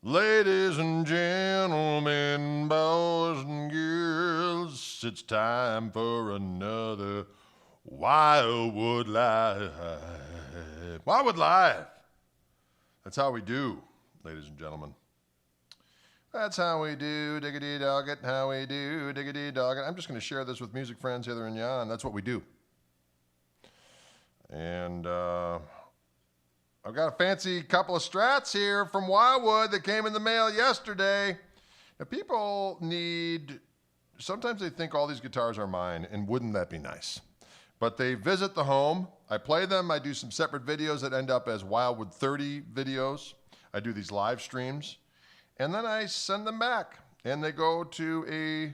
Ladies and gentlemen, boys and girls, it's time for another Wildwood Live. Wildwood Live. That's how we do, ladies and gentlemen. That's how we do, diggity dog it, how we do, diggity dog it. I'm just going to share this with music friends hither and yon. That's what we do. And I've got a fancy couple of Strats here from Wildwood that came in the mail yesterday. Now, people sometimes they think all these guitars are mine, and wouldn't that be nice? But they visit the home. I play them. I do some separate videos that end up as Wildwood 30 videos. I do these live streams. And then I send them back. And they go to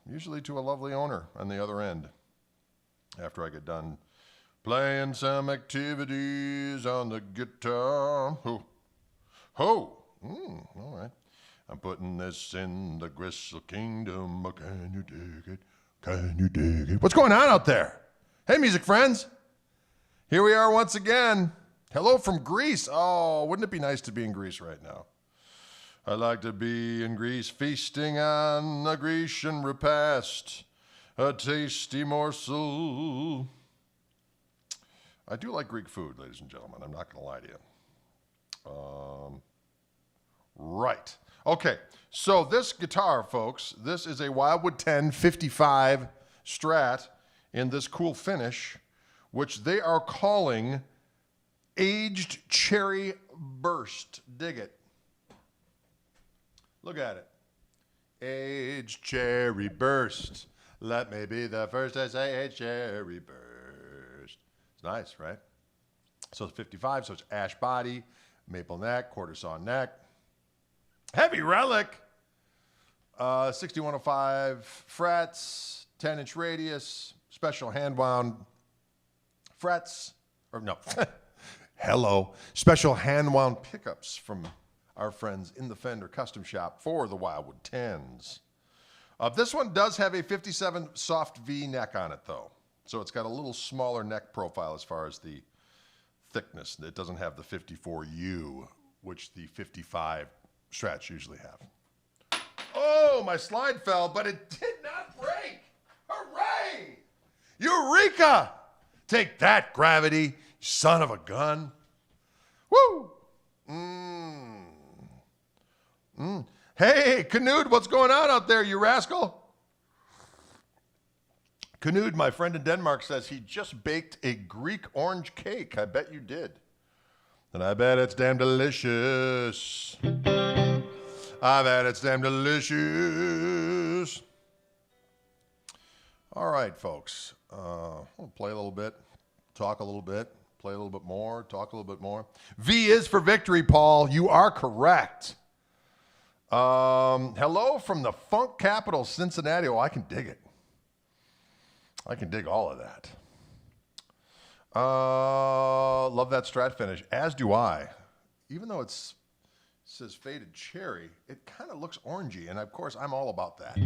usually to a lovely owner on the other end after I get done playing some activities on the guitar. All right. I'm putting this in the Gristle Kingdom. Can you dig it? Can you dig it? What's going on out there? Hey, music friends. Here we are once again. Hello from Greece. Oh, wouldn't it be nice to be in Greece right now? I'd like to be in Greece feasting on a Grecian repast, a tasty morsel. I do like Greek food, ladies and gentlemen. I'm not going to lie to you. Right. Okay. So this guitar, folks, this is a Wildwood 1055 Strat in this cool finish, which they are calling Aged Cherry Burst. Dig it. Look at it. Aged Cherry Burst. Let me be the first to say Aged Cherry Burst. Nice, right? So it's 55, so it's ash body, maple neck, quarter saw neck. Heavy relic, 6105 frets, 10-inch radius, special hand-wound frets, or no, hello, special hand-wound pickups from our friends in the Fender Custom Shop for the Wildwood 10s. This one does have a 57 soft V neck on it, though. So it's got a little smaller neck profile as far as the thickness. It doesn't have the 54U, which the 55 Strats usually have. Oh, my slide fell, but it did not break. Hooray! Eureka! Take that, gravity, son of a gun. Woo! Hey, Canood, what's going on out there, you rascal? Canood, my friend in Denmark, says he just baked a Greek orange cake. I bet you did. And I bet it's damn delicious. I bet it's damn delicious. All right, folks. We'll play a little bit, talk a little bit, play a little bit more, talk a little bit more. V is for victory, Paul. You are correct. Hello from the funk capital, Cincinnati. Oh, I can dig it. I can dig all of that. Love that Strat finish, as do I. Even though it says faded cherry, it kind of looks orangey, and of course, I'm all about that.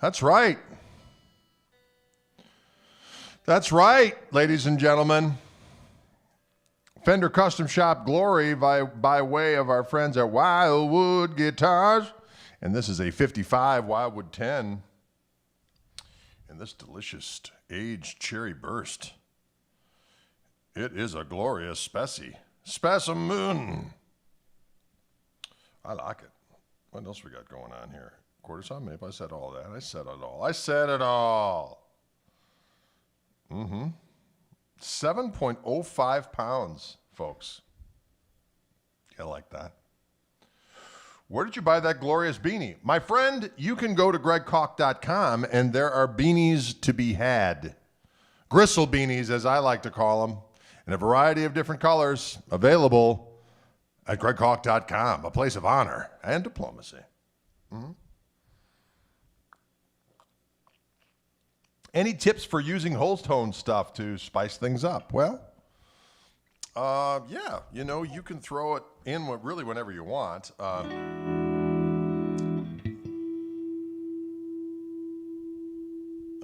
That's right. That's right, ladies and gentlemen. Fender Custom Shop Glory by way of our friends at Wildwood Guitars. And this is a 55 Wildwood 10. And this delicious aged cherry burst. It is a glorious specimen. I like it. What else we got going on here? Quarter saw maybe I said all that. I said it all. 7.05 pounds, folks. I like that. Where did you buy that glorious beanie? My friend, you can go to gregkoch.com and there are beanies to be had. Gristle beanies, as I like to call them, in a variety of different colors, available at gregkoch.com, a place of honor and diplomacy. Any tips for using whole tone stuff to spice things up? Well, yeah, you know, you can throw it in really whenever you want. And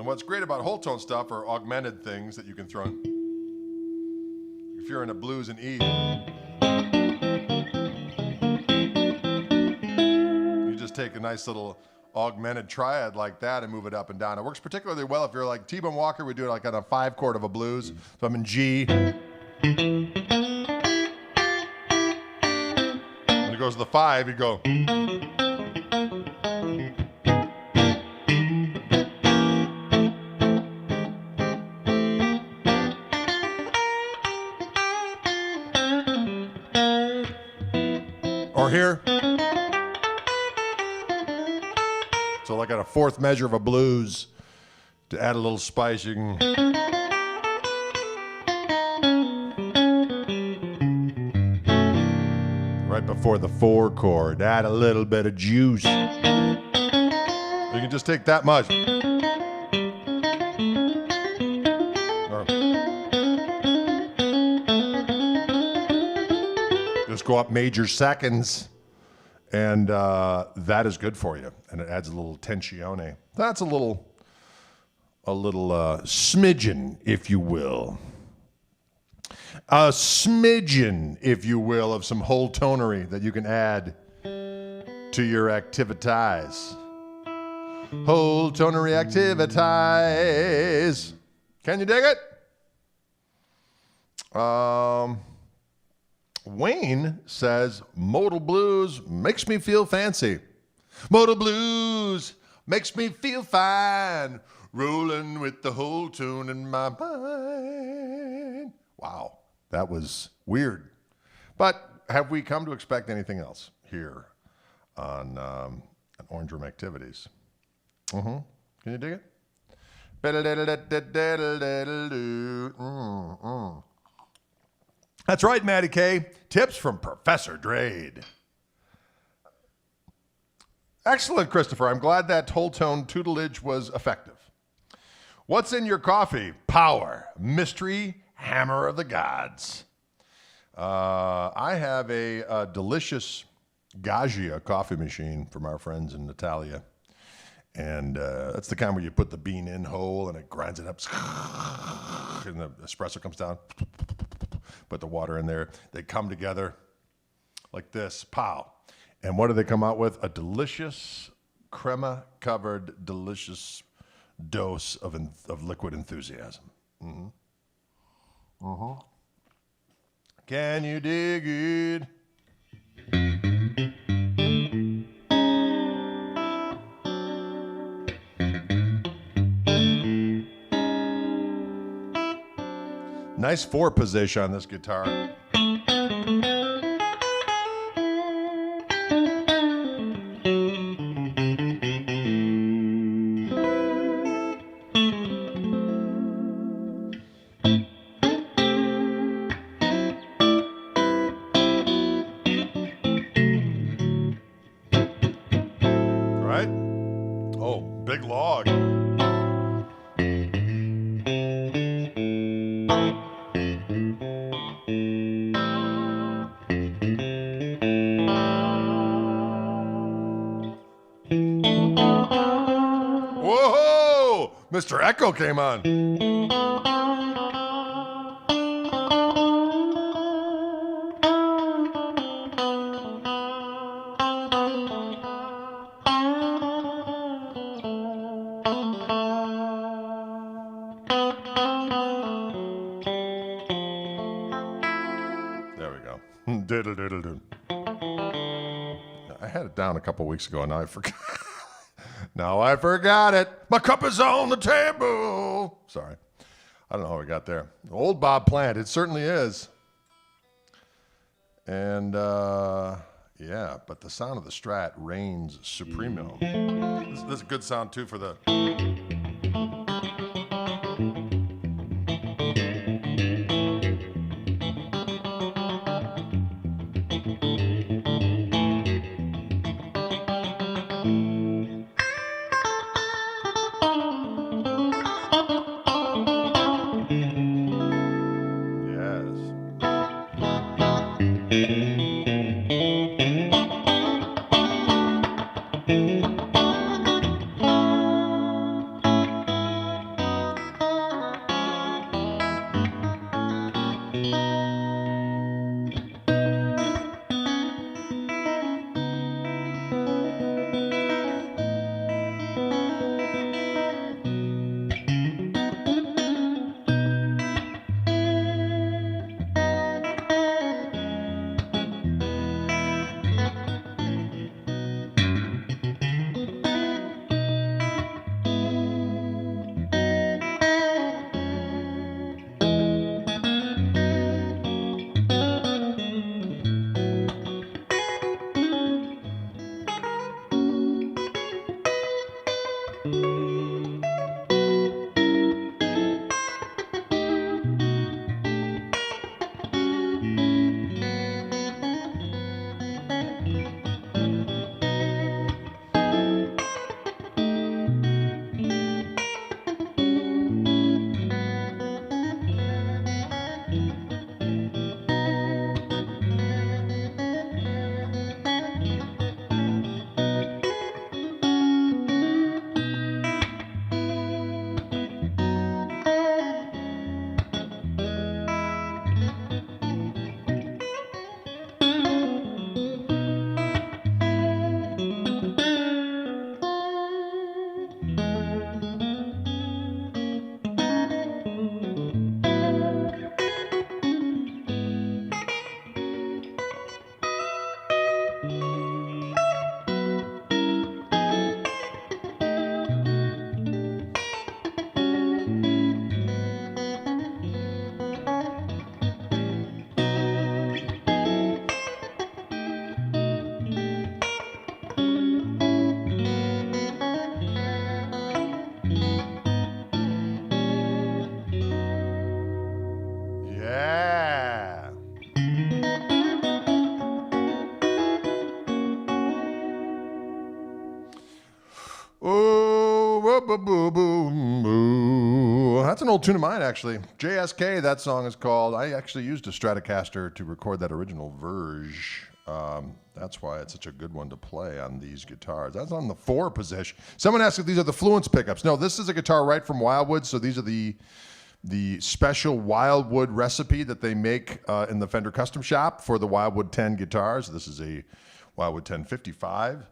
what's great about whole tone stuff are augmented things that you can throw in. If you're in a blues and E, you just take a nice little augmented triad like that and move it up and down. It works particularly well if you're like T-Bone Walker would do it like on a 5 chord of a blues. So I'm in G. When it goes to the 5, you go. Or here. So like on a 4th measure of a blues, to add a little spice, you can. Right before the 4 chord, add a little bit of juice. You can just take that much. Just go up major seconds. And that is good for you, and it adds a little tensione. That's a little smidgen, if you will. A smidgen, if you will, of some whole tonery that you can add to your activities. Whole tonery activities. Can you dig it? Wayne says, modal blues makes me feel fancy. Modal blues makes me feel fine. Rolling with the whole tune in my mind. Wow, that was weird. But have we come to expect anything else here on Orange Room Activities? Can you dig it? That's right, Matty K. Tips from Professor Drade. Excellent, Christopher. I'm glad that whole tone tutelage was effective. What's in your coffee? Power. Mystery. Hammer of the gods. I have a delicious Gaggia coffee machine from our friends in Natalia. And that's the kind where you put the bean in whole and it grinds it up. And the espresso comes down. Put the water in there. They come together like this. Pow. And what do they come out with? A delicious, crema-covered, delicious dose of liquid enthusiasm. Can you dig it? Nice 4 position on this guitar. Right? Oh, big log. Mr. Echo came on. There we go. Diddle diddle diddle. I had it down a couple weeks ago, and now I forgot. Now I forgot it. My cup is on the table. Sorry. I don't know how we got there. Old Bob Plant. It certainly is. And, yeah, but the sound of the Strat reigns supremo. This is a good sound, too, for the... That's an old tune of mine, actually. JSK, that song is called. I actually used a Stratocaster to record that original verge. That's why it's such a good one to play on these guitars. That's on the 4 position. Someone asked if these are the Fluence pickups. No, this is a guitar right from Wildwood, so these are the special Wildwood recipe that they make in the Fender Custom Shop for the Wildwood 10 guitars. This is a Wildwood 1055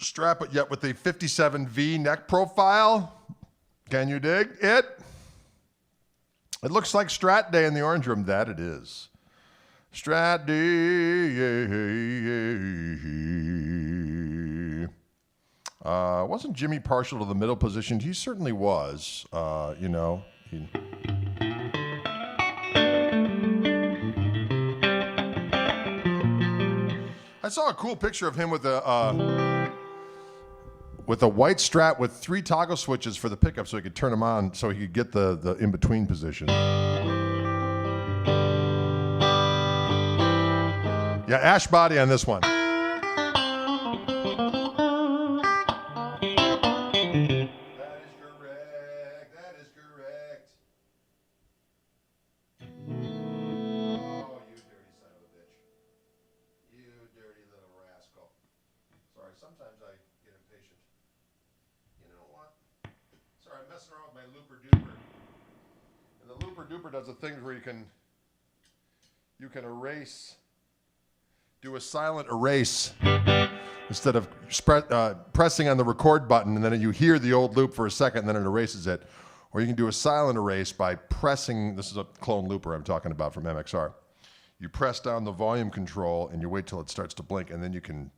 Strat, but yet with a 57V neck profile. Can you dig it? It looks like Strat Day in the Orange Room. That it is. Strat Day. Wasn't Jimmy partial to the middle position? He certainly was, you know. I saw a cool picture of him with a white Strat with 3 toggle switches for the pickup so he could turn them on so he could get the in-between position. Yeah, ash body on this one. Sometimes I get impatient. You know what? Sorry, I messing around with my looper duper. And the looper duper does a thing where you can erase, do a silent erase instead of pressing on the record button and then you hear the old loop for a second and then it erases it. Or you can do a silent erase by pressing, this is a clone looper I'm talking about from MXR. You press down the volume control and you wait till it starts to blink and then you can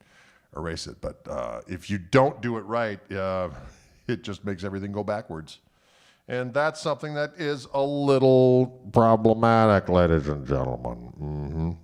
erase it. But if you don't do it right, it just makes everything go backwards. And that's something that is a little problematic, ladies and gentlemen.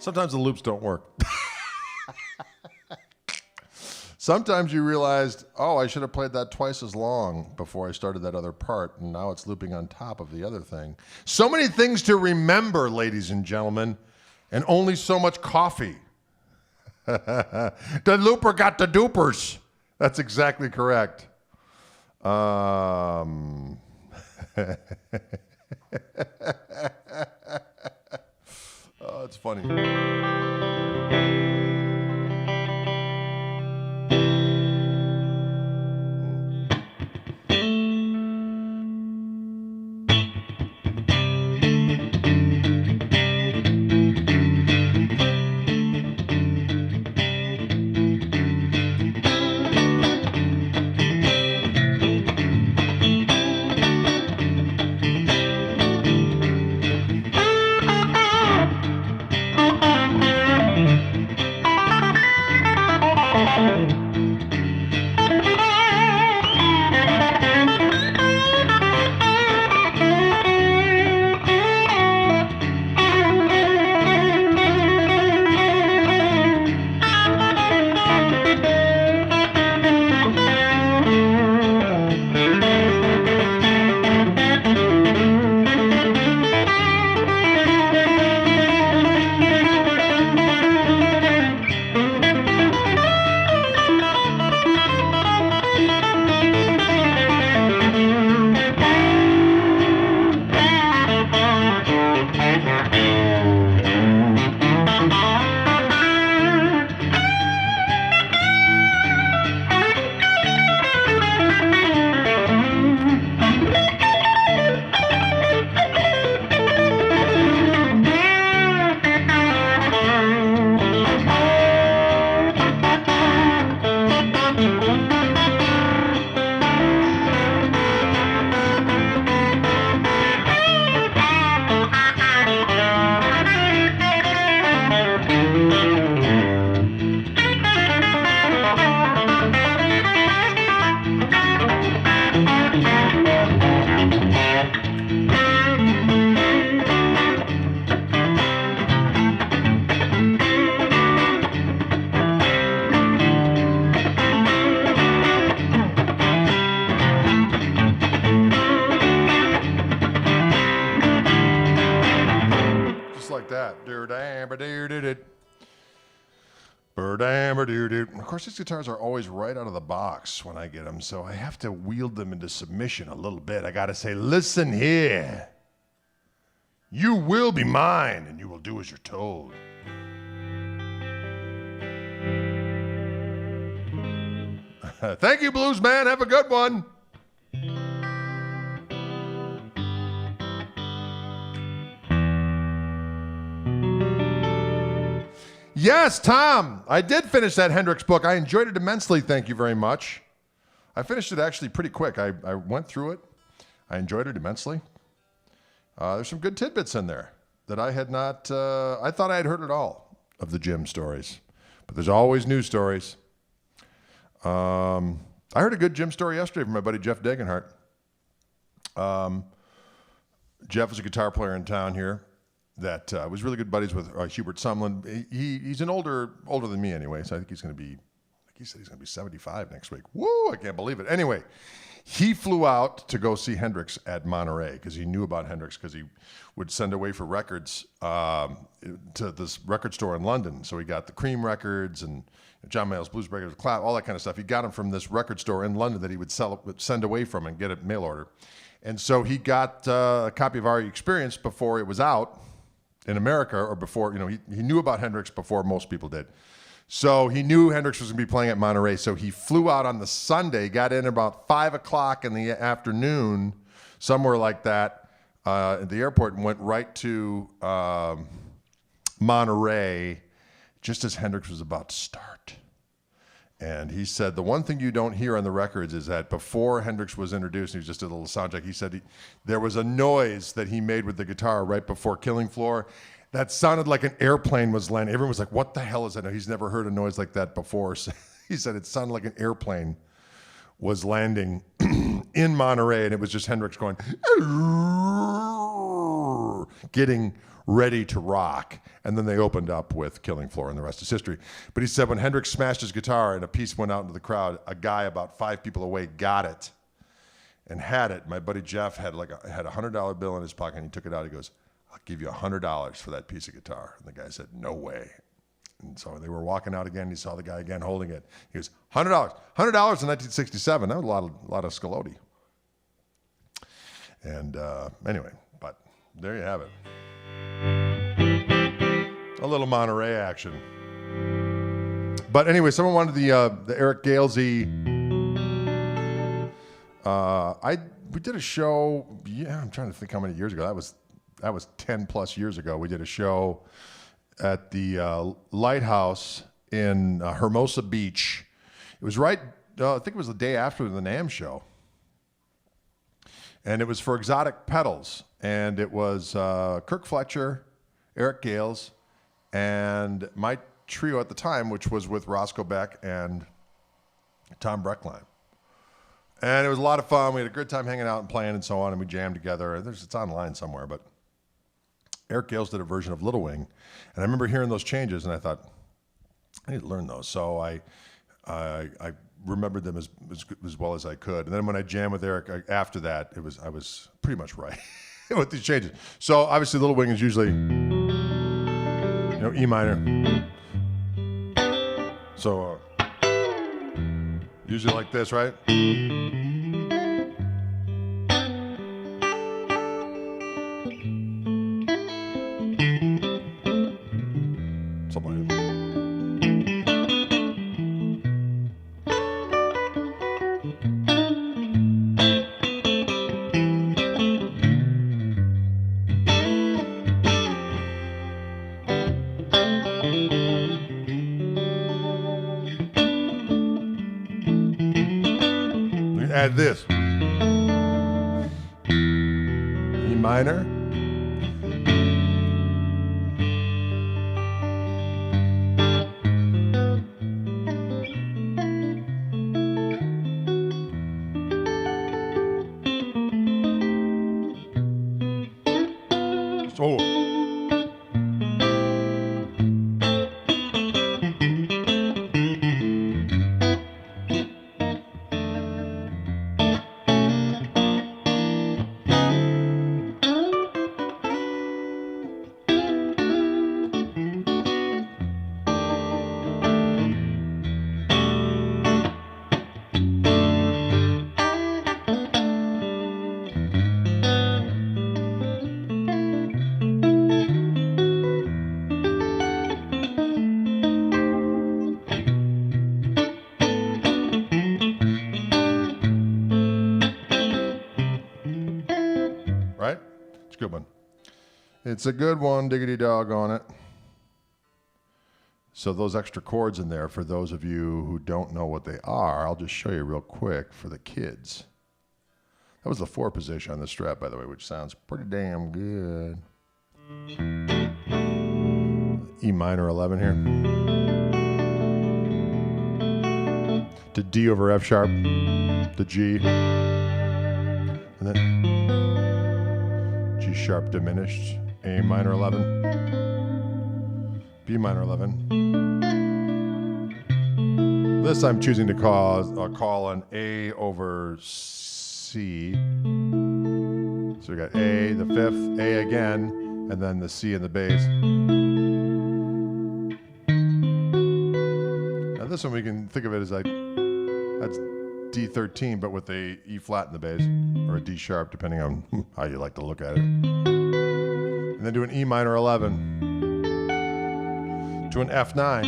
Sometimes the loops don't work. Sometimes you realized, oh, I should have played that twice as long before I started that other part, and now it's looping on top of the other thing. So many things to remember, ladies and gentlemen, and only so much coffee. The looper got the dupers. That's exactly correct. Oh, it's funny. Of course, these guitars are always right out of the box when I get them, so I have to wield them into submission a little bit. I gotta say, listen here. You will be mine, and you will do as you're told. Thank you, Blues Man. Have a good one. Yes, Tom, I did finish that Hendrix book. I enjoyed it immensely. Thank you very much. I finished it actually pretty quick. I went through it. I enjoyed it immensely. There's some good tidbits in there that I had not, I thought I had heard it all of the Jim stories. But there's always new stories. I heard a good Jim story yesterday from my buddy Jeff Degenhart. Jeff is a guitar player in town here that was really good buddies with Hubert Sumlin. He's an older than me anyway, so I think he's going to be, he said he's going to be 75 next week. Woo, I can't believe it. Anyway, he flew out to go see Hendrix at Monterey because he knew about Hendrix because he would send away for records to this record store in London. So he got the Cream records and John Mayall's Blues Breakers, all that kind of stuff. He got them from this record store in London that he would send away from and get a mail order. And so he got a copy of Our Experience before it was out in America, or before, he knew about Hendrix before most people did. So he knew Hendrix was going to be playing at Monterey. So he flew out on the Sunday, got in about 5 o'clock in the afternoon, somewhere like that, at the airport, and went right to Monterey just as Hendrix was about to start. And he said the one thing you don't hear on the records is that before Hendrix was introduced, he just did a little sound check, he said there was a noise that he made with the guitar right before Killing Floor that sounded like an airplane was landing. Everyone was like, what the hell is that? He's never heard a noise like that before. So he said it sounded like an airplane was landing in Monterey, and it was just Hendrix going, getting ready to rock. And then they opened up with Killing Floor, and the rest is history. But he said when Hendrix smashed his guitar and a piece went out into the crowd, a guy about 5 people away got it and had it. My buddy Jeff had a $100 bill in his pocket, and he took it out. He goes, I'll give you $100 for that piece of guitar. And the guy said, no way. And so they were walking out again. He saw the guy again holding it. He goes, $100. $100 in 1967. That was a lot of Scaloti. And anyway, but there you have it. A little Monterey action. But anyway, someone wanted the Eric Galesy. We did a show. Yeah, I'm trying to think how many years ago. That was 10 plus years ago. We did a show at the Lighthouse in Hermosa Beach. It was I think it was the day after the NAMM show. And it was for Exotic Pedals. And it was Kirk Fletcher, Eric Gales, and my trio at the time, which was with Roscoe Beck and Tom Breckline. And it was a lot of fun. We had a good time hanging out and playing and so on, and we jammed together. It's online somewhere, but Eric Gales did a version of Little Wing, and I remember hearing those changes, and I thought, I need to learn those. So I remembered them as well as I could. And then when I jammed with Eric after that, I was pretty much right with these changes. So obviously Little Wing is usually, E minor. So usually like this, right? Something like that. Add this. E minor. So. Right? It's a good one. It's a good one, diggity dog on it. So those extra chords in there, for those of you who don't know what they are, I'll just show you real quick for the kids. That was the 4 position on the Strat, by the way, which sounds pretty damn good. E minor 11 here. To D over F sharp, to G, and then G sharp diminished, A minor 11, B minor 11. This I'm choosing to call an A over C. So we got A, the 5th, A again, and then the C in the bass. Now this one we can think of it as like, that's D13, but with a E flat in the bass, or a D sharp, depending on how you like to look at it. And then do an E minor 11 to an F9,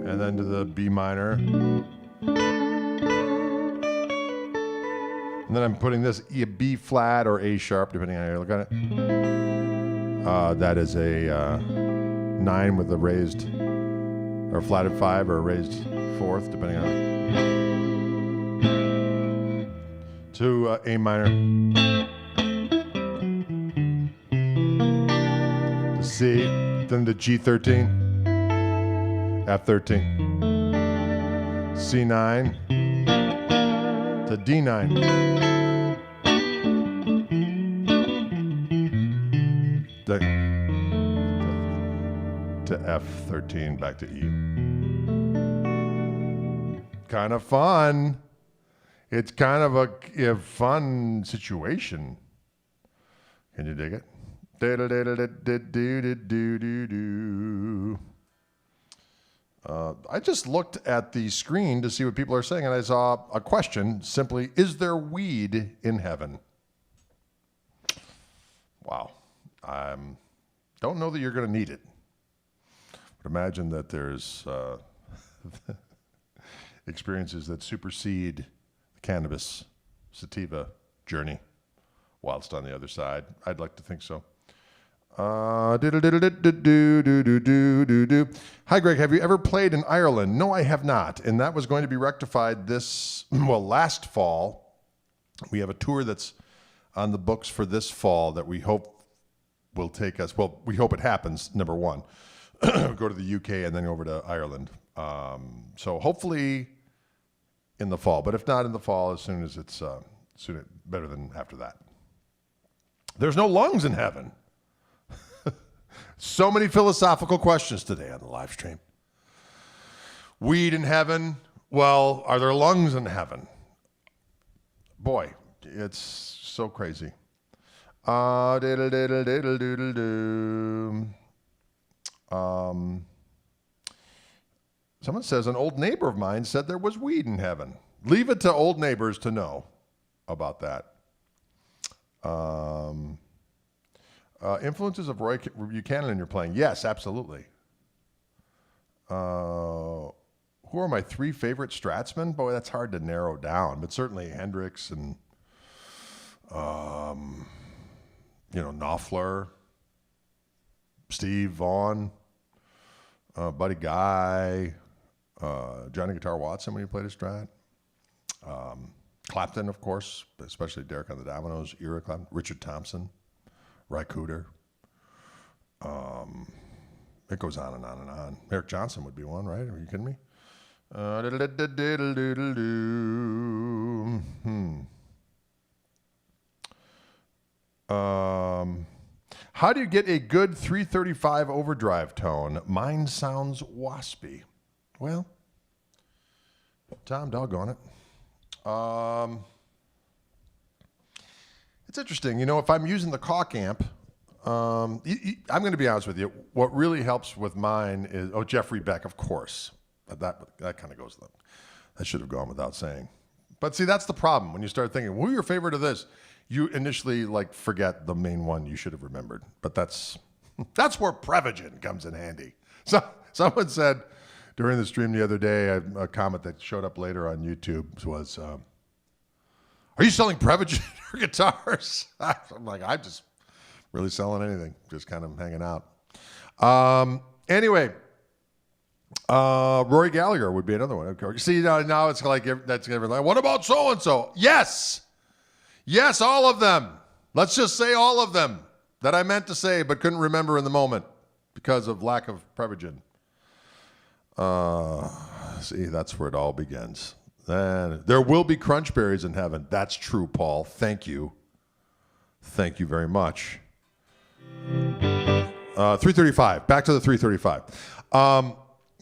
and then to the B minor. And then I'm putting this B flat or A sharp, depending on how you look at it. That is a 9 with a raised, or flatted 5, or a raised 4th, depending on it. To A minor. To C, then to G13, F13, C9, to D9, to F13, back to E. Kind of fun. It's kind of a fun situation. Can you dig it? I just looked at the screen to see what people are saying, and I saw a question simply, is there weed in heaven? Wow. Don't know that you're going to need it. But imagine that there's experiences that supersede the cannabis sativa journey whilst on the other side. I'd like to think so. Hi, Greg. Have you ever played in Ireland? No, I have not. And that was going to be rectified last fall. We have a tour that's on the books for this fall that we hope will take us, well, we hope it happens, number one. Go to the UK and then over to Ireland. So hopefully in the fall, but if not in the fall, as soon as it's better than after that. There's no lungs in heaven. So many philosophical questions today on the live stream. Weed in heaven. Well, are there lungs in heaven? Boy, it's so crazy. Someone says an old neighbor of mine said there was weed in heaven. Leave it to old neighbors to know about that. Influences of Roy Buchanan in your playing. Yes, absolutely. Who are my 3 favorite Stratsmen? Boy, that's hard to narrow down, but certainly Hendrix and, Knopfler, Steve Vaughan, Buddy Guy, Johnny Guitar Watson when he played a Strat. Clapton, of course, especially Derek on the Dominoes, era Clapton, Richard Thompson. Ry Cooder. It goes on and on and on. Eric Johnson would be one, right? Are you kidding me? How do you get a good 335 overdrive tone? Mine sounds waspy. Well, Tom, doggone it. It's interesting. If I'm using the Koch amp, I'm going to be honest with you. What really helps with mine is, Jeffrey Beck, of course. That kind of goes, that should have gone without saying. But see, that's the problem. When you start thinking, who's your favorite of this? You initially forget the main one you should have remembered. But that's where Prevagen comes in handy. So someone said during the stream the other day, a comment that showed up later on YouTube was, are you selling Prevagen guitars? I'm like, I'm just really selling anything, just kind of hanging out. Anyway, Rory Gallagher would be another one. Okay. See, now it's like that's everything. What about so-and-so? Yes, all of them. Let's just say all of them that I meant to say but couldn't remember in the moment because of lack of prevision. See, that's where it all begins. Then there will be crunch berries in heaven. That's true, Paul. Thank you. Thank you very much. 335. Back to the 335.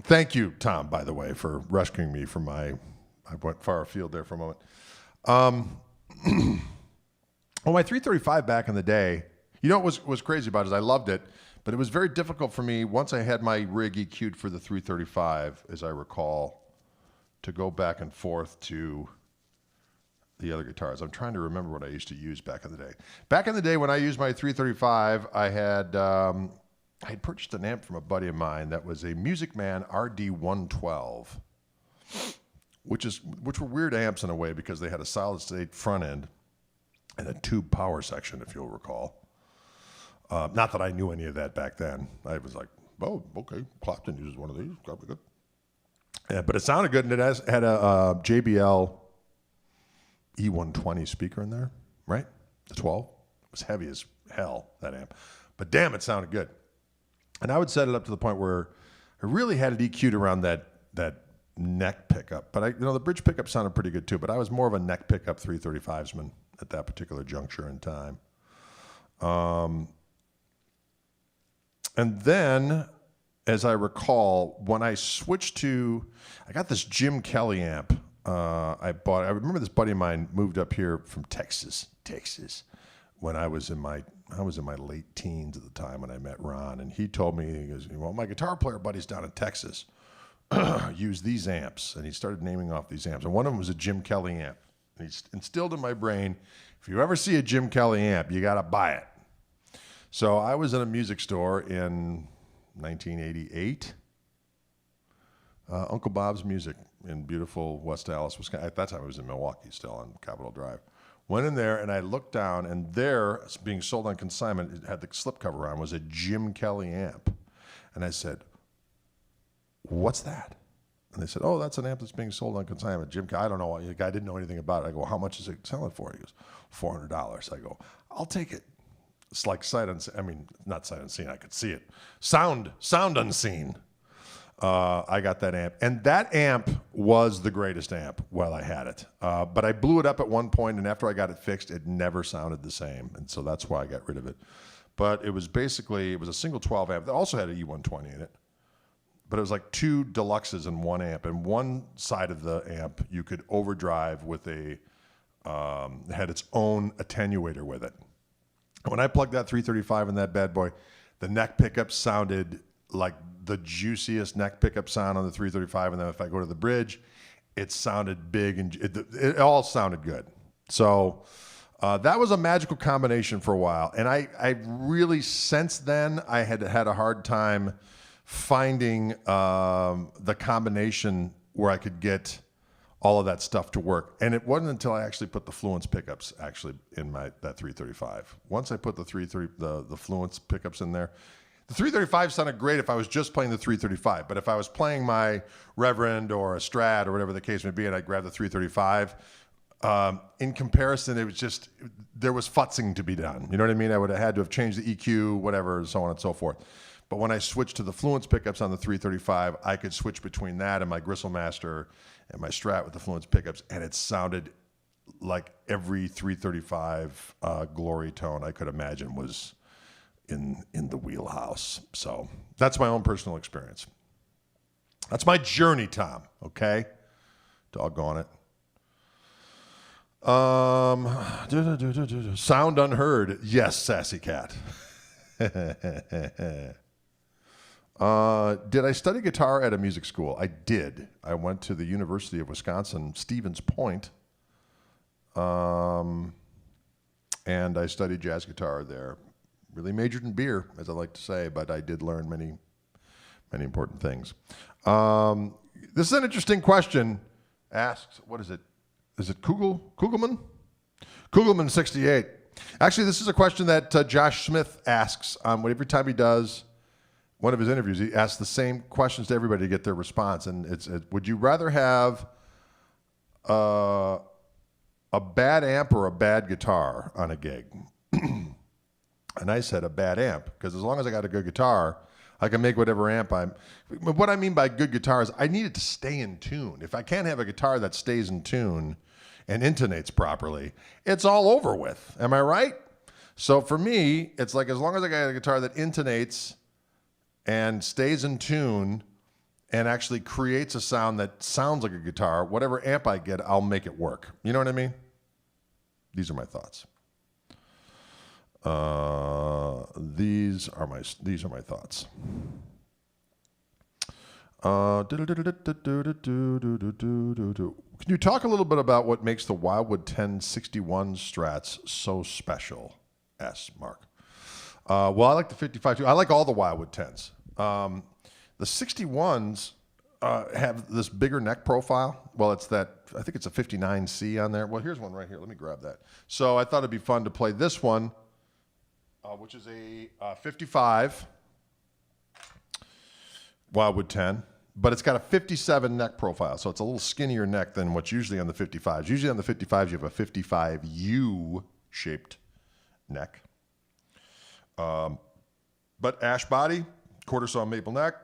Thank you, Tom, by the way, for rescuing me from I went far afield there for a moment. Well, my 335 back in the day, you know what was crazy about it is I loved it, but it was very difficult for me once I had my rig EQ'd for the 335, as I recall, to go back and forth to the other guitars. I'm trying to remember what I used to use back in the day. Back in the day when I used my 335, I had purchased an amp from a buddy of mine that was a Music Man RD112, which were weird amps in a way because they had a solid state front end and a tube power section, if you'll recall. Not that I knew any of that back then. I was like, oh, okay, Clapton uses one of these, probably good. Yeah, but it sounded good, and it had a JBL E120 speaker in there, right? The 12. It was heavy as hell, that amp. But damn, it sounded good. And I would set it up to the point where I really had it EQ'd around that neck pickup. But the bridge pickup sounded pretty good too, but I was more of a neck pickup 335s-man at that particular juncture in time. And then, as I recall, when I switched I got this Jim Kelly amp. I remember this buddy of mine moved up here from Texas, when I was in my late teens at the time when I met Ron, and he told me, he goes, well, my guitar player buddy's down in Texas use these amps, and he started naming off these amps, and one of them was a Jim Kelly amp. And he instilled in my brain, if you ever see a Jim Kelly amp, you got to buy it. So I was in a music store in 1988, Uncle Bob's Music in beautiful West Dallas, Wisconsin. At that time, I was in Milwaukee still on Capitol Drive. Went in there, and I looked down, and there, being sold on consignment, it had the slipcover on, was a Jim Kelly amp. And I said, what's that? And they said, oh, that's an amp that's being sold on consignment. Jim Kelly, I don't know. The guy didn't know anything about it. I go, how much is it selling for? He goes, $400. I go, I'll take it. It's like sight unseen. I mean, not sight unseen. I could see it. Sound unseen. I got that amp. And that amp was the greatest amp while I had it. But I blew it up at one point, and after I got it fixed, it never sounded the same. And so that's why I got rid of it. But it was a single 12 amp that also had an E120 in it. But it was like two deluxes in one amp. And one side of the amp you could overdrive with it had its own attenuator with it. When I plugged that 335 in that bad boy, the neck pickup sounded like the juiciest neck pickup sound on the 335. And then if I go to the bridge, it sounded big and it all sounded good. So that was a magical combination for a while. And I really, since then, I had a hard time finding the combination where I could get all of that stuff to work. And it wasn't until I actually put the Fluence pickups actually in that 335. Once I put the Fluence pickups in there, the 335 sounded great if I was just playing the 335. But if I was playing my Reverend or a Strat or whatever the case may be, and I grabbed the 335, in comparison, it was just, there was futzing to be done. You know what I mean? I would have had to have changed the EQ, whatever, so on and so forth. But when I switched to the Fluence pickups on the 335, I could switch between that and my Gristlemaster and my Strat with the Fluence pickups, and it sounded like every 335 glory tone I could imagine was in the wheelhouse. So that's my own personal experience. That's my journey, Tom, okay? Doggone it. Sound unheard. Yes, Sassy Cat. Did I study guitar at a music school? I did. I went to the University of Wisconsin, Stevens Point, and I studied jazz guitar there. Really majored in beer, as I like to say, but I did learn many, many important things. This is an interesting question. Asks, what is it? Is it Kugelman? Kugelman 68. Actually, this is a question that Josh Smith asks every time he does one of his interviews, he asked the same questions to everybody to get their response. And would you rather have a bad amp or a bad guitar on a gig? And I said a bad amp, because as long as I got a good guitar, I can make whatever amp what I mean by good guitar is I need it to stay in tune. If I can't have a guitar that stays in tune and intonates properly, it's all over with. Am I right? So for me, it's like as long as I got a guitar that intonates and stays in tune and actually creates a sound that sounds like a guitar, whatever amp I get, I'll make it work. You know what I mean? These are my thoughts. These are my thoughts. Can you talk a little bit about what makes the Wildwood 1061 Strats so special? S. Mark. Well, I like the 55 too. I like all the Wildwood 10s. The 61s have this bigger neck profile. Well, it's that, I think it's a 59C on there. Well, here's one right here. Let me grab that. So I thought it'd be fun to play this one, which is a 55 Wildwood 10, but it's got a 57 neck profile. So it's a little skinnier neck than what's usually on the 55s. Usually on the 55s, you have a 55U-shaped neck. But ash body, quarter saw maple neck,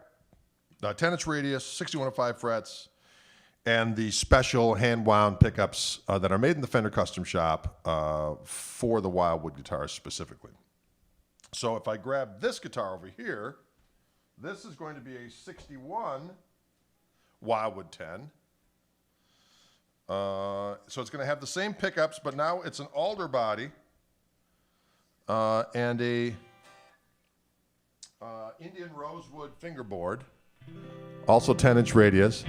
10-inch radius, 61.5 frets, and the special hand-wound pickups that are made in the Fender Custom Shop for the Wildwood guitars specifically. So if I grab this guitar over here, this is going to be a 61 Wildwood 10. So it's going to have the same pickups, but now it's an alder body and a Indian rosewood fingerboard, also 10-inch radius.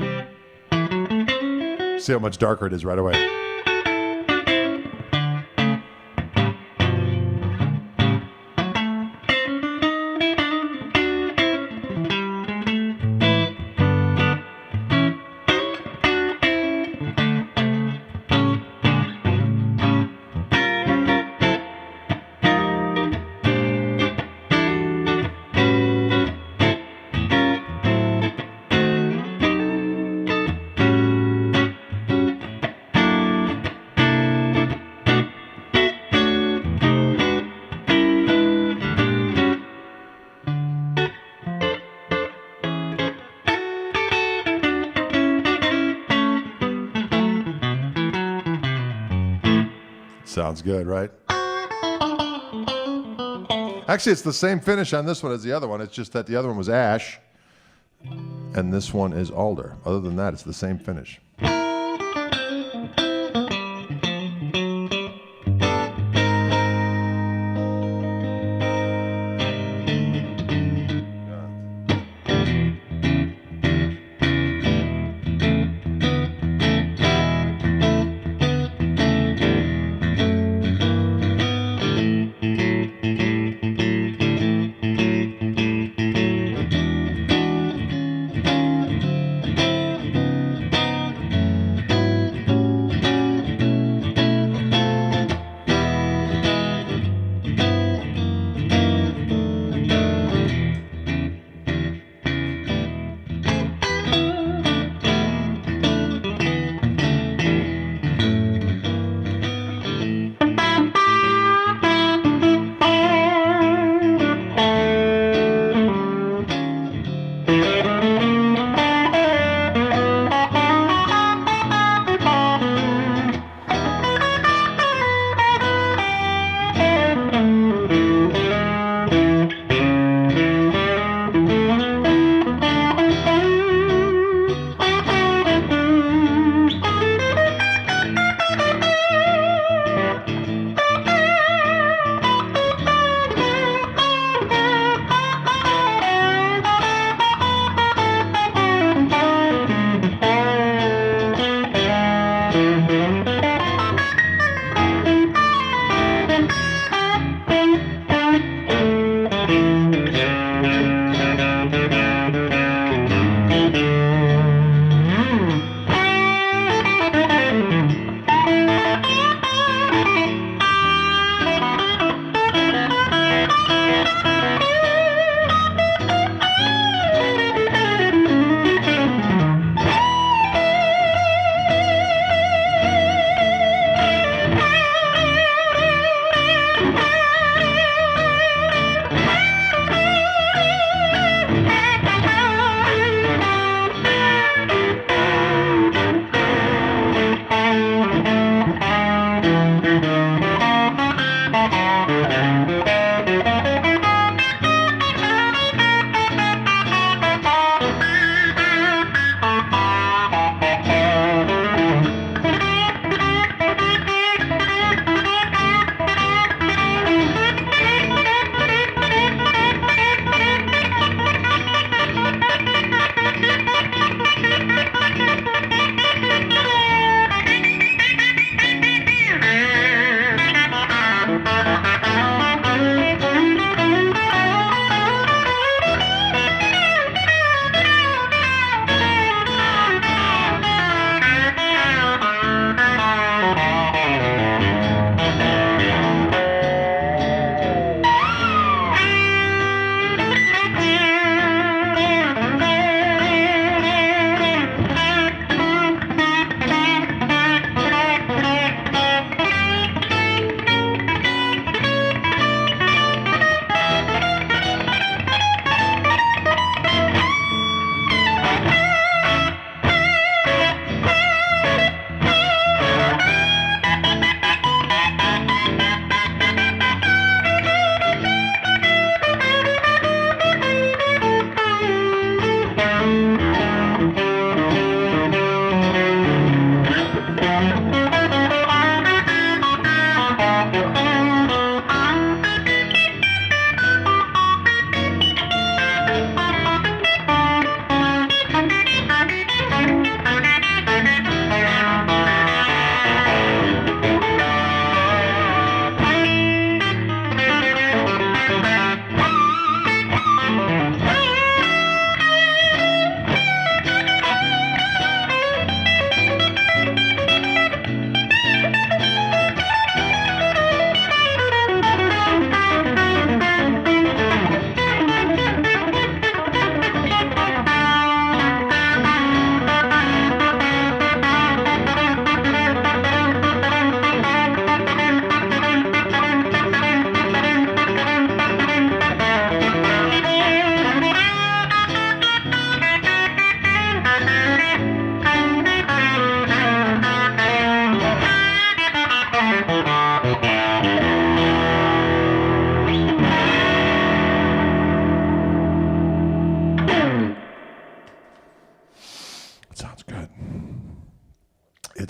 See how much darker it is right away. Sounds good, right? Actually, it's the same finish on this one as the other one. It's just that the other one was ash, and this one is alder. Other than that, it's the same finish.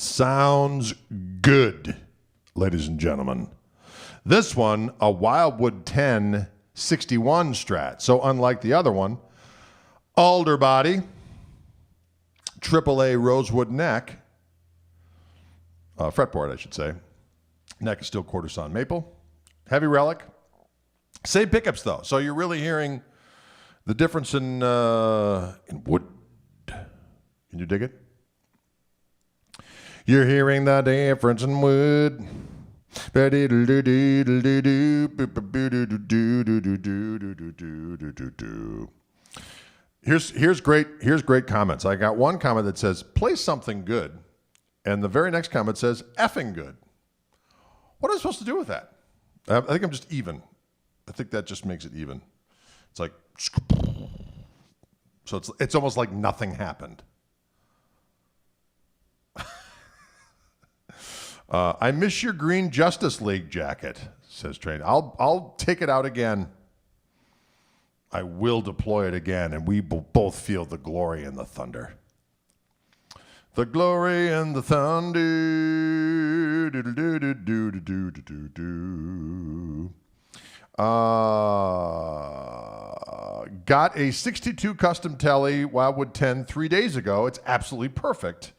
It sounds good, ladies and gentlemen. This one, a Wildwood 1061 Strat. So unlike the other one, alder body, AAA rosewood neck, fretboard, I should say. Neck is still quarter sawn maple. Heavy relic. Same pickups, though. So you're really hearing the difference in wood. Can you dig it? You're hearing the difference in wood. Here's great comments. I got one comment that says, play something good. And the very next comment says, effing good. What am I supposed to do with that? I think I'm just even. I think that just makes it even. It's like, so it's almost like nothing happened. I miss your green Justice League jacket, says Train. I'll take it out again. I will deploy it again, and we will both feel the glory and the thunder. The glory and the thunder. Got a 62 custom telly Wildwood 10 3 days ago. It's absolutely perfect.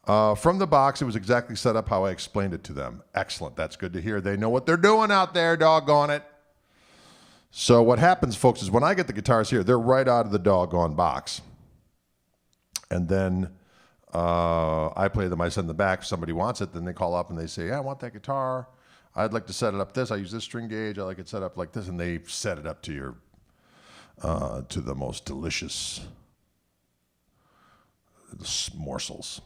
From the box, it was exactly set up how I explained it to them. Excellent. That's good to hear. They know what they're doing out there, doggone it. So what happens, folks, is when I get the guitars here, they're right out of the doggone box. And then I play them. I send them back. If somebody wants it, then they call up and they say, yeah, I want that guitar. I'd like to set it up this. I use this string gauge. I like it set up like this. And they set it up to your, to the most delicious morsels.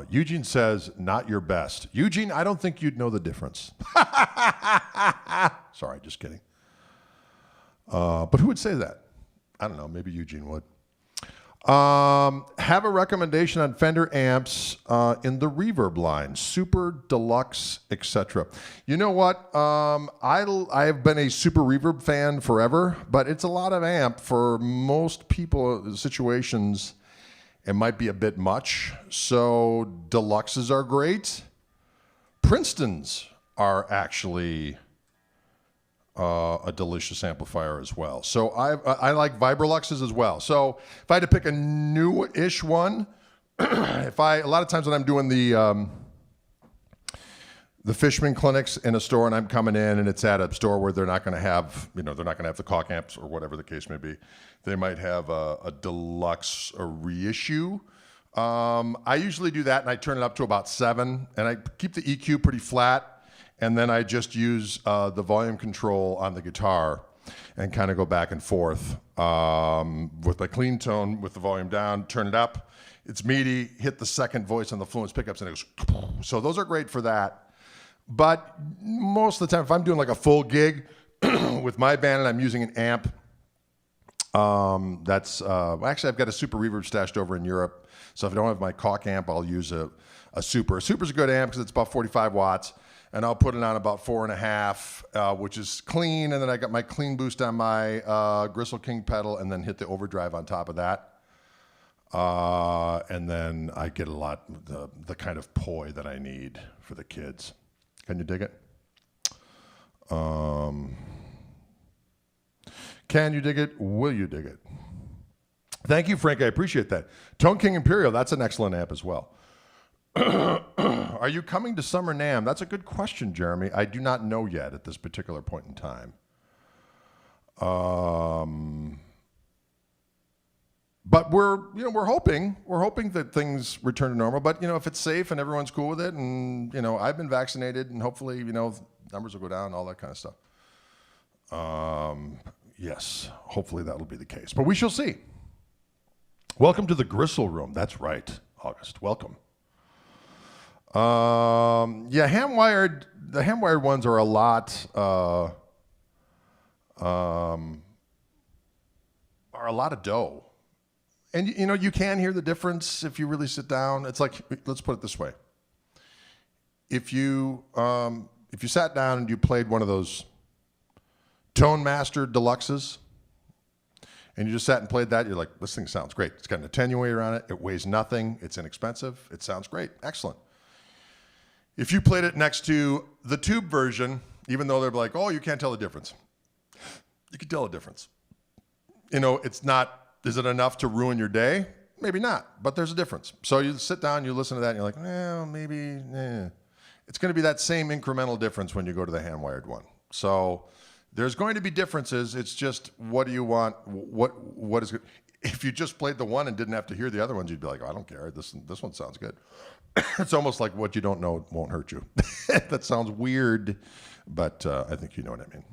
Eugene says, not your best. Eugene, I don't think you'd know the difference. Sorry, just kidding. But who would say that? I don't know. Maybe Eugene would. Have a recommendation on Fender amps in the reverb line, super, deluxe, etc. You know what? I've been a super reverb fan forever, but it's a lot of amp for most people. Situations, it might be a bit much. So deluxes are great. Princeton's are actually a delicious amplifier as well. So I like Vibroluxes as well. So if I had to pick a new-ish one, a lot of times when I'm doing the Fishman clinics in a store and I'm coming in and it's at a store where they're not going to have, they're not going to have the Koch amps or whatever the case may be. They might have a deluxe, a reissue. I usually do that and I turn it up to about 7 and I keep the EQ pretty flat. And then I just use the volume control on the guitar and kind of go back and forth with my clean tone, with the volume down, turn it up. It's meaty, hit the second voice on the Fluence pickups, and it goes. So those are great for that. But most of the time, if I'm doing like a full gig with my band and I'm using an amp, actually I've got a super reverb stashed over in Europe. So if I don't have my Koch amp, I'll use a super. A super's a good amp because it's about 45 watts. And I'll put it on about 4.5, which is clean. And then I got my clean boost on my Gristle King pedal and then hit the overdrive on top of that. And then I get a lot, the kind of poi that I need for the kids. Can you dig it? Can you dig it? Will you dig it? Thank you, Frank. I appreciate that. Tone King Imperial, that's an excellent amp as well. Are you coming to Summer NAMM? That's a good question, Jeremy. I do not know yet at this particular point in time. But we're hoping that things return to normal. But if it's safe and everyone's cool with it, and I've been vaccinated, and hopefully numbers will go down, all that kind of stuff. Yes, hopefully that'll be the case. But we shall see. Welcome to the Gristle Room. That's right, August. Welcome. The ham-wired ones are a lot of dough. And you can hear the difference if you really sit down. It's like, let's put it this way. If you sat down and you played one of those Tone Master Deluxes and you just sat and played that, you're like, this thing sounds great. It's got an attenuator on it. It weighs nothing. It's inexpensive. It sounds great. Excellent. If you played it next to the tube version, even though they're like, oh, you can't tell the difference. You can tell the difference. You know, it's not, is it enough to ruin your day? Maybe not, but there's a difference. So you sit down, you listen to that, and you're like, well, maybe, It's going to be that same incremental difference when you go to the hand-wired one. So there's going to be differences. It's just, what do you want? What is good? If you just played the one and didn't have to hear the other ones, you'd be like, oh, I don't care. This one sounds good. It's almost like what you don't know won't hurt you. That sounds weird, but I think you know what I mean.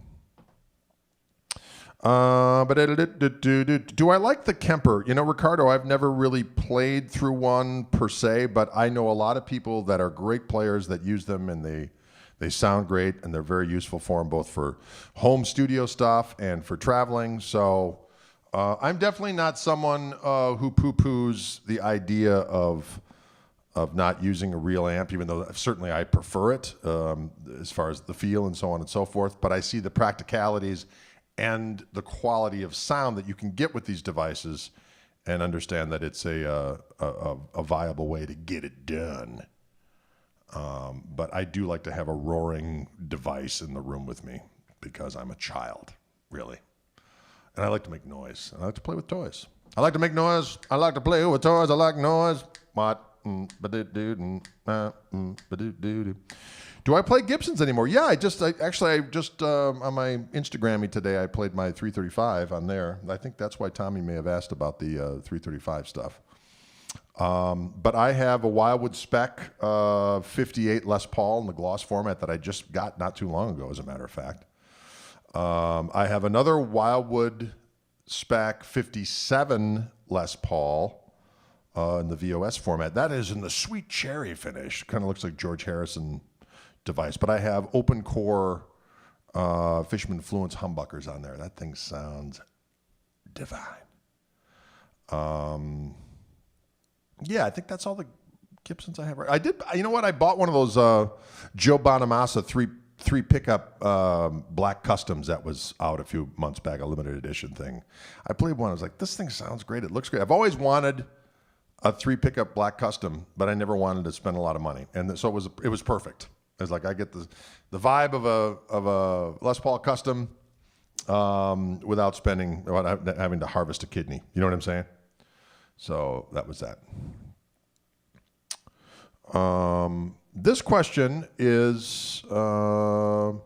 Do I like the Kemper? You know, Ricardo, I've never really played through one per se, but I know a lot of people that are great players that use them, and they sound great, and they're very useful for them, both for home studio stuff and for traveling. So I'm definitely not someone who poo-poos the idea of not using a real amp, even though certainly I prefer it as far as the feel and so on and so forth. But I see the practicalities and the quality of sound that you can get with these devices, and understand that it's a viable way to get it done. But I do like to have a roaring device in the room with me, because I'm a child, really. And I like to make noise. I like to play with toys. I like to make noise. I like to play with toys. I like noise. What? Do I play Gibsons anymore? Yeah, I just on my Instagrammy today, I played my 335 on there. I think that's why Tommy may have asked about the 335 stuff. But I have a Wildwood Spec 58 Les Paul in the gloss format that I just got not too long ago, as a matter of fact. I have another Wildwood Spec 57 Les Paul in the VOS format. That is in the sweet cherry finish. Kind of looks like George Harrison device. But I have open core Fishman Fluence humbuckers on there. That thing sounds divine. Yeah, I think that's all the Gibsons I have. I did. You know what? I bought one of those Joe Bonamassa three pickup black customs that was out a few months back, a limited edition thing. I played one. I was like, this thing sounds great. It looks great. I've always wanted a 3 pickup black custom, but I never wanted to spend a lot of money, and so it was perfect. It was like, I get the vibe of a Les Paul custom without having to harvest a kidney. You know what I'm saying? So that was that. This question is, I'm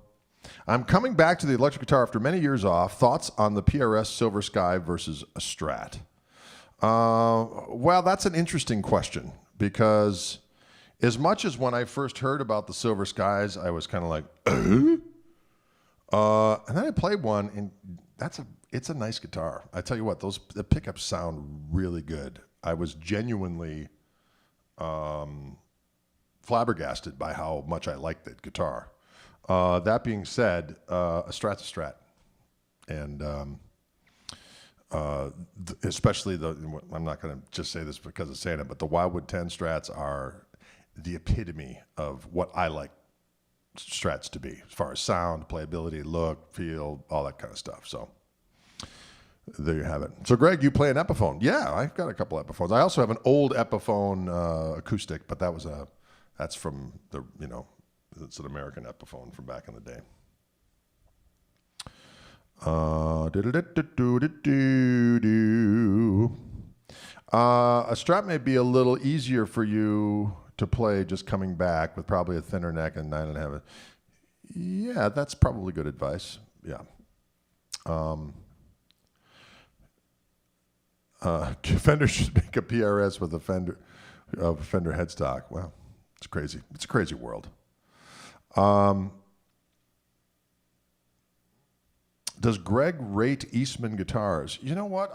coming back to the electric guitar after many years off. Thoughts on the PRS Silver Sky versus a Strat? Well, that's an interesting question, because as much as when I first heard about the Silver Skies, I was kind of like, and then I played one, and it's a nice guitar. I tell you what, the pickups sound really good. I was genuinely flabbergasted by how much I liked that guitar. That being said, a Strat's a Strat, and especially I'm not going to just say this because of saying it, but the Wildwood 10 Strats are the epitome of what I like Strats to be, as far as sound, playability, look, feel, all that kind of stuff. So there you have it. So Greg, you play an Epiphone? Yeah, I've got a couple Epiphones. I also have an old Epiphone acoustic, but that's from it's an American Epiphone from back in the day. A Strat may be a little easier for you to play just coming back with probably a thinner neck and 9.5. Yeah, that's probably good advice. Yeah. Fender should make a PRS with a Fender headstock. Wow, it's crazy. It's a crazy world. Does Greg rate Eastman guitars? You know what?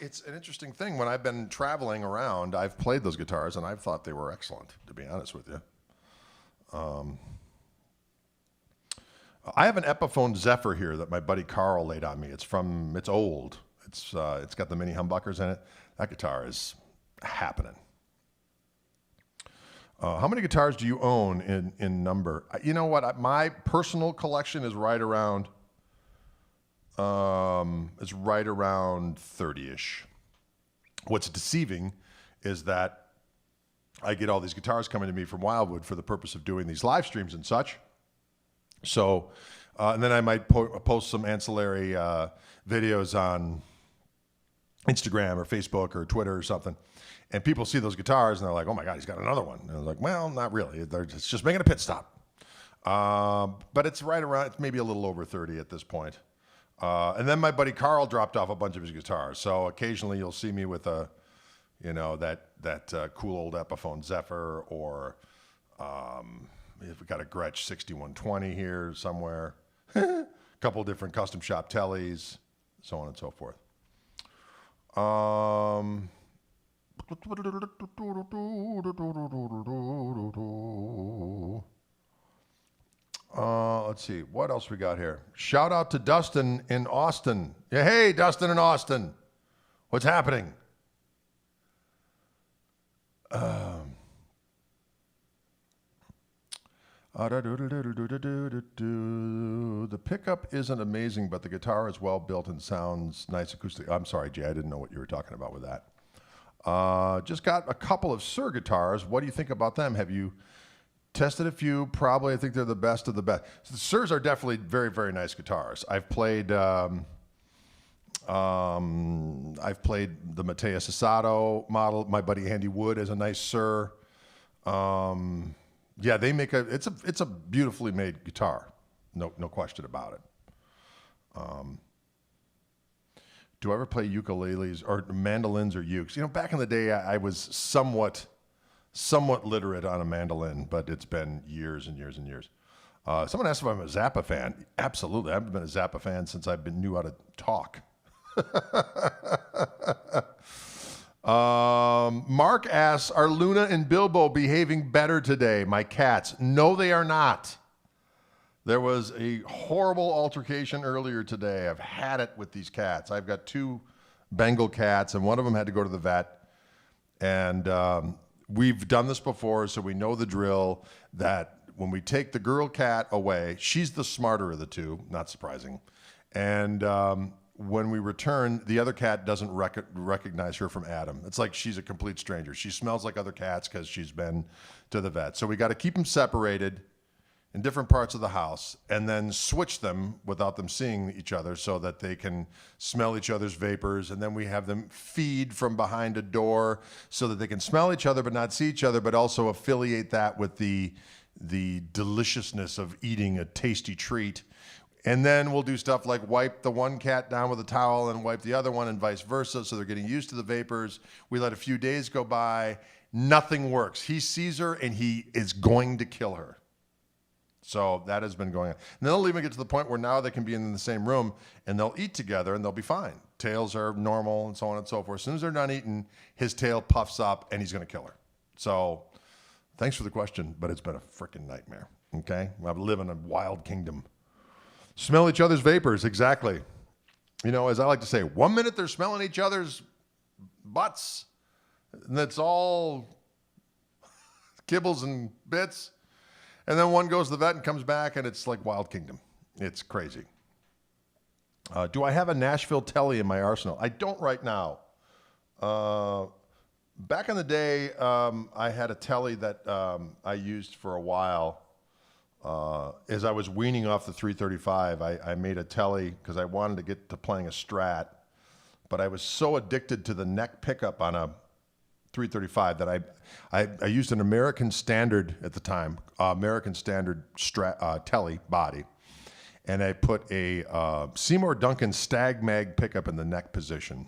It's an interesting thing. When I've been traveling around, I've played those guitars, and I've thought they were excellent, to be honest with you. I have an Epiphone Zephyr here that my buddy Carl laid on me. It's old. It's got the mini humbuckers in it. That guitar is happening. How many guitars do you own in number? You know what? My personal collection is right around is right around 30-ish. What's deceiving is that I get all these guitars coming to me from Wildwood for the purpose of doing these live streams and such. So, and then I might post some ancillary videos on Instagram or Facebook or Twitter or something. And people see those guitars and they're like, oh my God, he's got another one. And I was like, well, not really. It's just making a pit stop. But it's right around, it's maybe a little over 30 at this point. And then my buddy Carl dropped off a bunch of his guitars. So occasionally you'll see me with a, you know, that cool old Epiphone Zephyr, or we've got a Gretsch 6120 here somewhere, a couple different custom shop tellies, so on and so forth. Let's see, what else we got here? Shout out to Dustin in Austin. Yeah, hey, Dustin in Austin. What's happening? The pickup isn't amazing, but the guitar is well built and sounds nice acoustic. I'm sorry, Jay, I didn't know what you were talking about with that. Just got a couple of Sir guitars. What do you think about them? Have you tested a few? Probably. I think they're the best of the best. So the Sirs are definitely very, very nice guitars. I've played the Mateus Asado model. My buddy Andy Wood is a nice Sir. Yeah, they make it's a beautifully made guitar. No question about it. Do I ever play ukuleles or mandolins or ukes? You know, back in the day, I was somewhat literate on a mandolin, but it's been years and years and years. Someone asked if I'm a Zappa fan. Absolutely. I've been a Zappa fan since knew how to talk. Mark asks, are Luna and Bilbo behaving better today? My cats. No, they are not. There was a horrible altercation earlier today. I've had it with these cats. I've got 2 Bengal cats, and one of them had to go to the vet. And we've done this before, so we know the drill that when we take the girl cat away, she's the smarter of the 2, not surprising. And when we return, the other cat doesn't recognize her from Adam. It's like she's a complete stranger. She smells like other cats because she's been to the vet. So we got to keep them separated in different parts of the house and then switch them without them seeing each other so that they can smell each other's vapors. And then we have them feed from behind a door so that they can smell each other but not see each other, but also affiliate that with the deliciousness of eating a tasty treat. And then we'll do stuff like wipe the one cat down with a towel and wipe the other one and vice versa. So they're getting used to the vapors. We let a few days go by. Nothing works. He sees her and he is going to kill her. So that has been going on. And then they'll even get to the point where now they can be in the same room and they'll eat together and they'll be fine. Tails are normal and so on and so forth. As soon as they're done eating, his tail puffs up and he's going to kill her. So thanks for the question, but it's been a freaking nightmare. Okay? I live in a wild kingdom. Smell each other's vapors, exactly. You know, as I like to say, 1 minute they're smelling each other's butts, and it's all kibbles and bits. And then one goes to the vet and comes back, and it's like Wild Kingdom. It's crazy. Do I have a Nashville telly in my arsenal? I don't right now. Back in the day, I had a telly that I used for a while. As I was weaning off the 335, I made a telly because I wanted to get to playing a Strat, but I was so addicted to the neck pickup on a 335 that I used an American Standard at the time, American Standard Strat telly body, and I put a Seymour Duncan Stag Mag pickup in the neck position,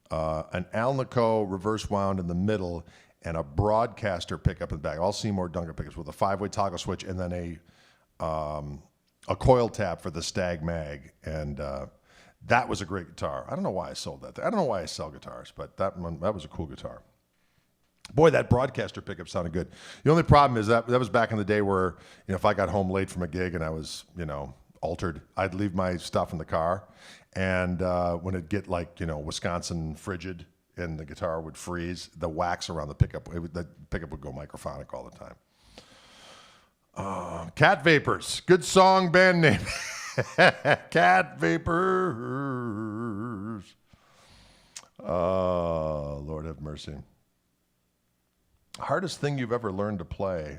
an Alnico reverse wound in the middle, and a broadcaster pickup in the back, all Seymour Duncan pickups with a 5-way toggle switch, and then a coil tap for the Stag Mag, and that was a great guitar. I don't know why I sold that. I don't know why I sell guitars, but that was a cool guitar. Boy, that broadcaster pickup sounded good. The only problem is that was back in the day where, you know, if I got home late from a gig and I was, you know, altered, I'd leave my stuff in the car, and when it'd get like, you know, Wisconsin frigid and the guitar would freeze, the wax around the pickup, the pickup would go microphonic all the time. Cat Vapors, good song, band name. Cat vapors. Oh, Lord have mercy. Hardest thing you've ever learned to play?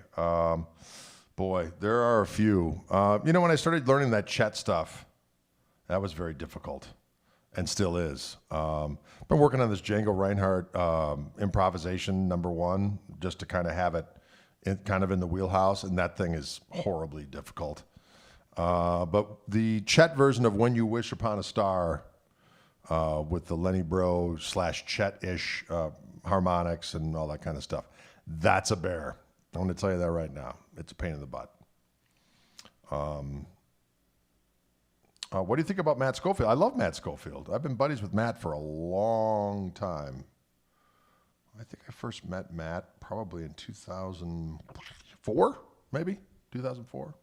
Boy, there are a few. When I started learning that Chet stuff, that was very difficult and still is. Been working on this Django Reinhardt improvisation #1 just to kind of have it kind of in the wheelhouse, and that thing is horribly difficult. But the Chet version of When You Wish Upon a Star with the Lenny Bro / Chet-ish harmonics and all that kind of stuff, that's a bear. I'm going to tell you that right now. It's a pain in the butt. What do you think about Matt Schofield? I love Matt Schofield. I've been buddies with Matt for a long time. I think I first met Matt probably in 2004, maybe 2004.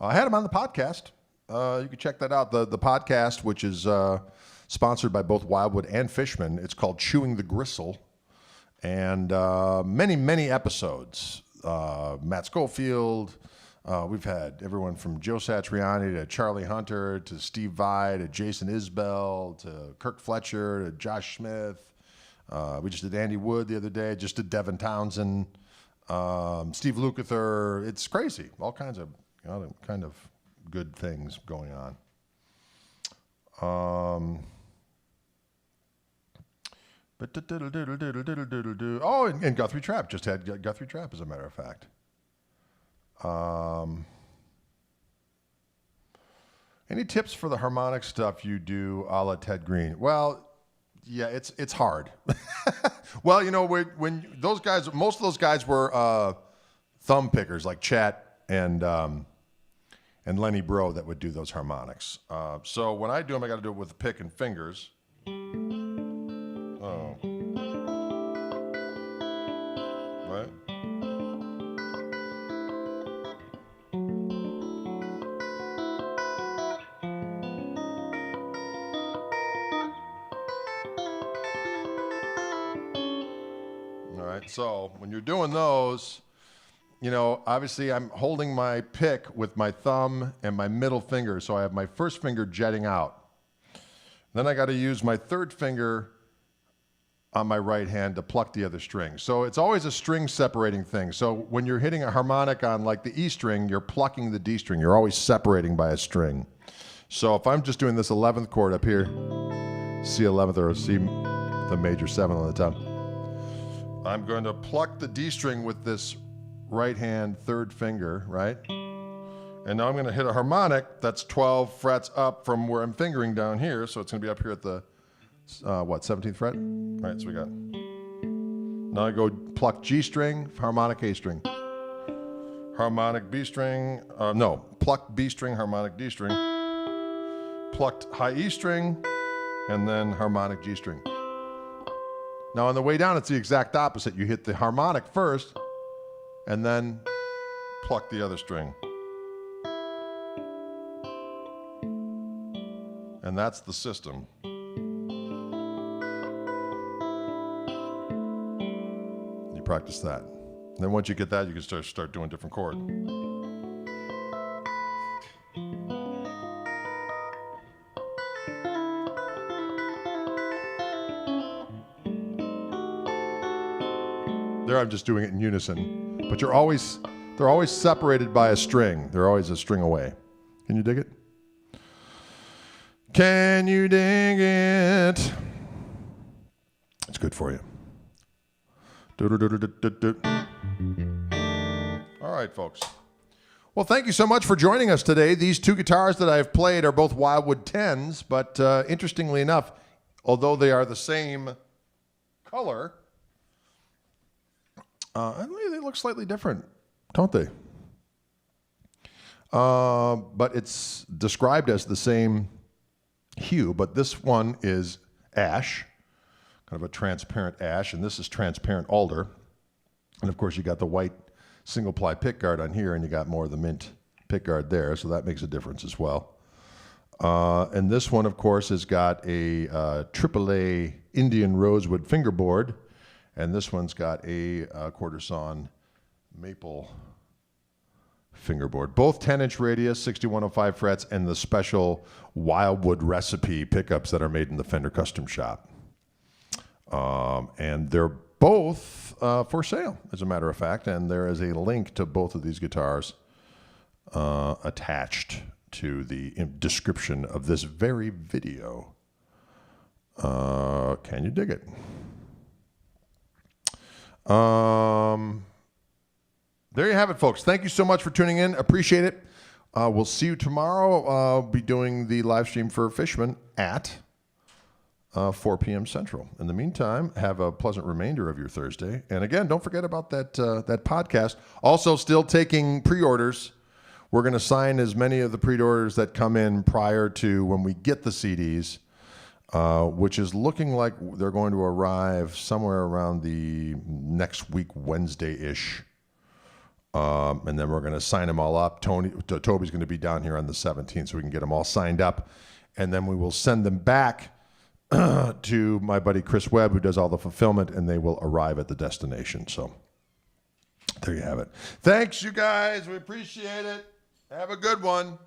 I had him on the podcast. You can check that out. The podcast, which is sponsored by both Wildwood and Fishman. It's called Chewing the Gristle. And many, many episodes. Matt Schofield. We've had everyone from Joe Satriani to Charlie Hunter to Steve Vai to Jason Isbell to Kirk Fletcher to Josh Smith. We just did Andy Wood the other day. Just did Devin Townsend. Steve Lukather. It's crazy. All kinds of good things going on. And Guthrie Trapp. Just had Guthrie Trapp, as a matter of fact. Any tips for the harmonic stuff you do a la Ted Green? Well, yeah, it's hard. Well, when those guys, most of those guys were thumb pickers like Chet and Lenny Bro that would do those harmonics. So when I do them, I got to do it with the pick and fingers. Oh. Right? All right, so when you're doing those, obviously I'm holding my pick with my thumb and my middle finger, so I have my first finger jetting out. Then I got to use my third finger on my right hand to pluck the other string. So it's always a string separating thing. So when you're hitting a harmonic on like the E string, you're plucking the D string. You're always separating by a string. So if I'm just doing this 11th chord up here, C 11th or C the major 7th on the top, I'm going to pluck the D string with this right hand third finger, right? And now I'm going to hit a harmonic that's 12 frets up from where I'm fingering down here. So it's going to be up here at the, 17th fret? All right, so we got. Now I go pluck G string, harmonic A string. Harmonic B string, plucked B string, harmonic D string. Plucked high E string, and then harmonic G string. Now on the way down, it's the exact opposite. You hit the harmonic first, and then pluck the other string. And that's the system. You practice that. Then once you get that, you can start doing different chords. There I'm just doing it in unison. But they're always separated by a string. They're always a string away. Can you dig it? Can you dig it? It's good for you. All right, folks. Well, thank you so much for joining us today. These two guitars that I've played are both Wildwood 10s, but interestingly enough, although they are the same color, they look slightly different, don't they? But it's described as the same hue, but this one is ash, kind of a transparent ash, and this is transparent alder. And of course, you got the white single ply pickguard on here, and you got more of the mint pickguard there, so that makes a difference as well. And this one, of course, has got a AAA Indian rosewood fingerboard, and this one's got a quarter sawn maple fingerboard. Both 10-inch radius, 6105 frets, and the special Wildwood recipe pickups that are made in the Fender Custom Shop. And they're both for sale, as a matter of fact, and there is a link to both of these guitars attached to the description of this very video. Can you dig it? There you have it, folks. Thank you so much for tuning in. Appreciate it. We'll see you tomorrow. I'll be doing the live stream for Fishman at 4 p.m. Central. In the meantime, have a pleasant remainder of your Thursday. And again, don't forget about that podcast. Also, still taking pre-orders. We're going to sign as many of the pre-orders that come in prior to when we get the CDs, which is looking like they're going to arrive somewhere around the next week, Wednesday-ish. And then we're going to sign them all up. Toby's going to be down here on the 17th, so we can get them all signed up. And then we will send them back to my buddy Chris Webb, who does all the fulfillment, and they will arrive at the destination. So there you have it. Thanks, you guys. We appreciate it. Have a good one.